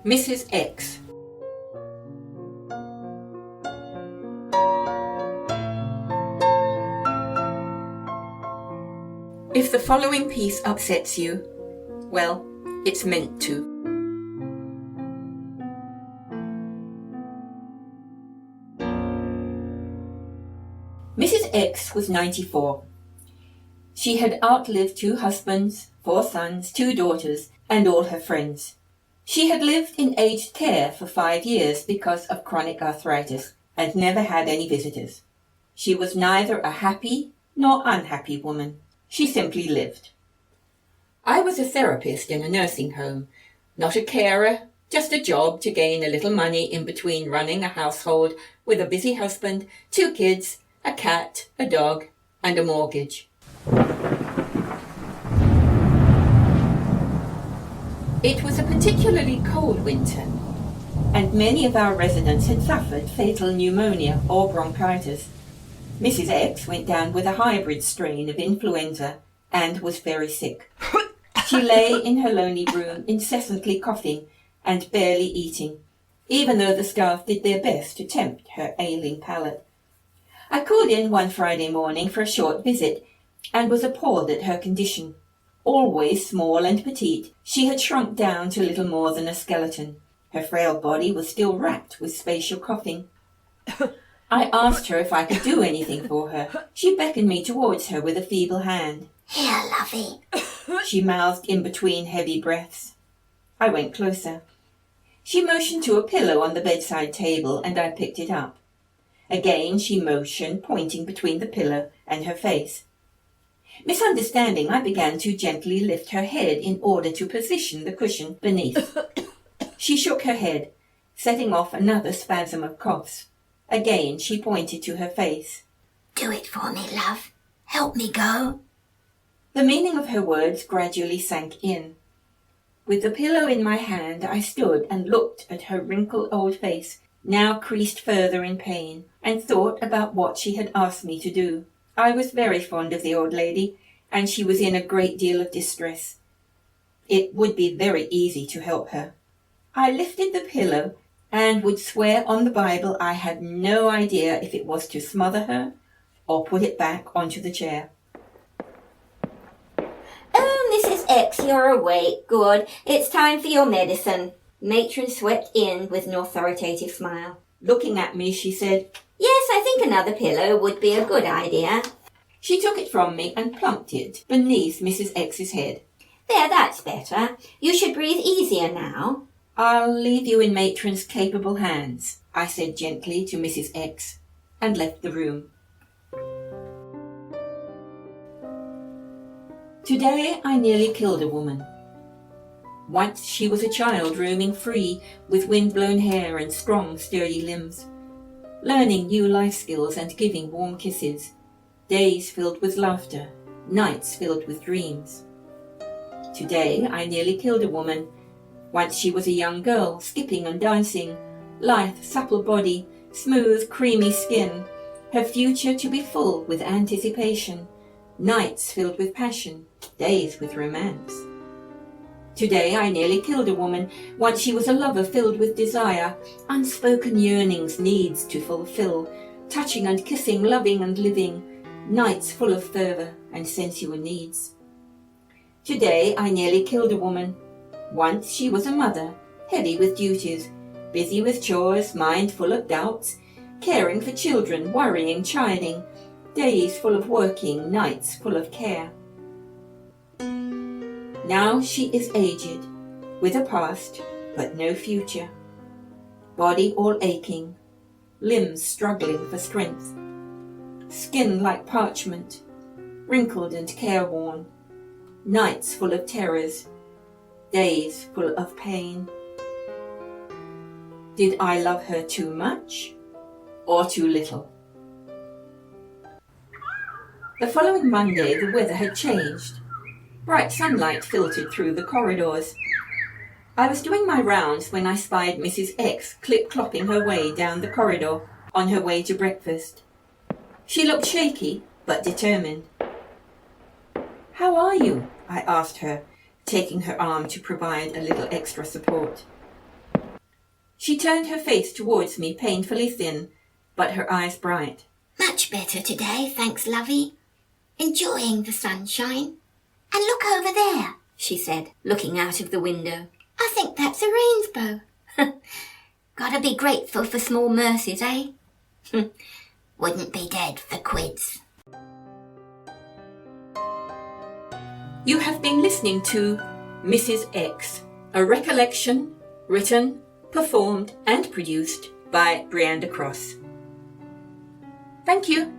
Mrs. X. If the following piece upsets you, well, it's meant to. Mrs. X was 94. She had outlived 2 husbands, 4 sons, 2 daughters, and all her friends. She had lived in aged care for 5 years because of chronic arthritis and never had any visitors. She was neither a happy nor unhappy woman. She simply lived. I was a therapist in a nursing home, not a carer, just a job to gain a little money in between running a household with a busy husband, 2 kids, a cat, a dog, and a mortgage. It was a particularly cold winter, and many of our residents had suffered fatal pneumonia or bronchitis. Mrs. X went down with a hybrid strain of influenza and was very sick. She lay in her lonely room, incessantly coughing and barely eating, even though the staff did their best to tempt her ailing palate. I called in one Friday morning for a short visit and was appalled at her condition. Always small and petite, she had shrunk down to little more than a skeleton. Her frail body was still racked with spatial coughing. I asked her if I could do anything for her. She beckoned me towards her with a feeble hand. "Here, lovey," she mouthed in between heavy breaths. I went closer. She motioned to a pillow on the bedside table, and I picked it up. Again she motioned, pointing between the pillow and her face. Misunderstanding, I began to gently lift her head in order to position the cushion beneath. She shook her head, setting off another spasm of coughs. Again she pointed to her face. "Do it for me, love. Help me go." The meaning of her words gradually sank in. With the pillow in my hand, I stood and looked at her wrinkled old face, now creased further in pain, and thought about what she had asked me to do. I was very fond of the old lady, and she was in a great deal of distress. It would be very easy to help her. I lifted the pillow and would swear on the Bible I had no idea if it was to smother her or put it back onto the chair. "Oh, Mrs. X, you're awake. Good. It's time for your medicine." Matron swept in with an authoritative smile. Looking at me, she said, "Yes, I think another pillow would be a good idea." She took it from me and plumped it beneath Mrs. X's head. "There, that's better. You should breathe easier now." "I'll leave you in Matron's capable hands," I said gently to Mrs. X, and left the room. Today I nearly killed a woman. Once she was a child roaming free with wind-blown hair and strong, sturdy limbs, learning new life skills and giving warm kisses, days filled with laughter, nights filled with dreams. Today I nearly killed a woman. Once she was a young girl, skipping and dancing, lithe, supple body, smooth, creamy skin, her future to be full with anticipation, nights filled with passion, days with romance. Today I nearly killed a woman. Once she was a lover filled with desire, unspoken yearnings, needs to fulfill, touching and kissing, loving and living, nights full of fervour and sensual needs. Today I nearly killed a woman. Once she was a mother, heavy with duties, busy with chores, mind full of doubts, caring for children, worrying, chiding, days full of working, nights full of care. Now she is aged, with a past, but no future. Body all aching, limbs struggling for strength, skin like parchment, wrinkled and careworn, nights full of terrors, days full of pain. Did I love her too much or too little? The following Monday the weather had changed. Bright sunlight filtered through the corridors. I was doing my rounds when I spied Mrs. X clip-clopping her way down the corridor on her way to breakfast. She looked shaky but determined. "How are you?" I asked her, taking her arm to provide a little extra support. She turned her face towards me, painfully thin, but her eyes bright. Much better today, thanks, lovey. Enjoying the sunshine. And look over there, she said, looking out of the window. I think that's a rainbow. Gotta be grateful for small mercies, eh? Wouldn't be dead for quids. You have been listening to Mrs. X, a recollection written, performed and produced by Brianda Cross. Thank you.